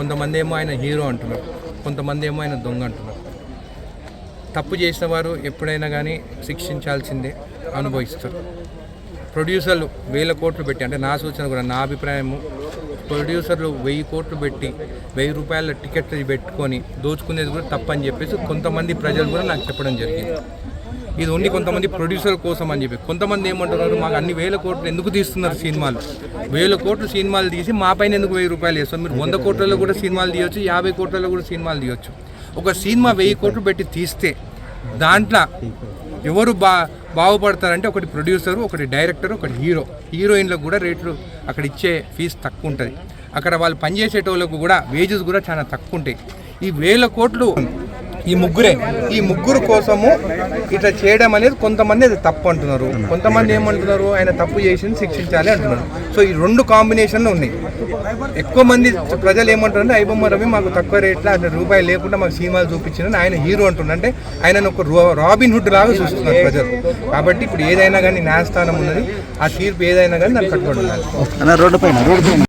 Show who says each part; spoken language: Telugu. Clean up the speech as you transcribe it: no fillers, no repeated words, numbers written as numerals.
Speaker 1: కొంతమంది ఏమో ఆయన హీరో అంటున్నారు, కొంతమంది ఏమో ఆయన దొంగ అంటున్నారు. తప్పు చేసిన వారు ఎప్పుడైనా కానీ శిక్షించాల్సిందే, అనుభవిస్తారు. ప్రొడ్యూసర్లు 1000 కోట్లు పెట్టి, అంటే నా సూచన కూడా, నా అభిప్రాయము, ప్రొడ్యూసర్లు 1000 కోట్లు పెట్టి 1000 రూపాయల టికెట్ పెట్టుకొని దోచుకునేది కూడా తప్పని చెప్పేసి కొంతమంది ప్రజలు కూడా నాకు చెప్పడం జరిగింది. ఇది ఓన్లీ కొంతమంది ప్రొడ్యూసర్ కోసం అని చెప్పి. కొంతమంది ఏమంటున్నారు, మాకు అన్ని 1000 కోట్లు ఎందుకు తీస్తున్నారు సినిమాలు, 1000 కోట్లు సినిమాలు తీసి మా పైన ఎందుకు 1000 రూపాయలు వేస్తారు? మీరు 100 కోట్లలో కూడా సినిమాలు తీయొచ్చు, 50 కోట్లలో కూడా సినిమాలు తీయొచ్చు. ఒక సినిమా 1000 కోట్లు పెట్టి తీస్తే దాంట్లో ఎవరు బాగుపడతారంటే ఒకటి ప్రొడ్యూసరు, ఒకటి డైరెక్టరు, ఒకటి హీరోయిన్లకు కూడా రేట్లు అక్కడ ఇచ్చే ఫీజు తక్కువ ఉంటుంది. అక్కడ వాళ్ళు పనిచేసేటోళ్ళకు కూడా వేజెస్ కూడా చాలా తక్కువ ఉంటాయి. ఈ 1000 కోట్లు ఈ ముగ్గురు కోసము ఇట్లా చేయడం అనేది కొంతమంది అది తప్పు అంటున్నారు, కొంతమంది ఏమంటున్నారు ఆయన తప్పు చేసింది శిక్షించాలి అంటున్నారు. సో ఈ 2 కాంబినేషన్లు ఉన్నాయి. ఎక్కువ మంది ప్రజలు ఏమంటారంటే ఐబొమ్మ రవి మాకు తక్కువ రేట్లో రూపాయలు లేకుండా మాకు సినిమాలు చూపించిన ఆయన హీరో అంటున్నారు. అంటే ఆయన ఒక రాబిన్ హుడ్ లాగా చూస్తున్నారు ప్రజలు. కాబట్టి ఇప్పుడు ఏదైనా కానీ న్యాయస్థానం ఉన్నది, ఆ తీర్పు ఏదైనా కానీ దాన్ని కట్టుబడి ఉండాలి.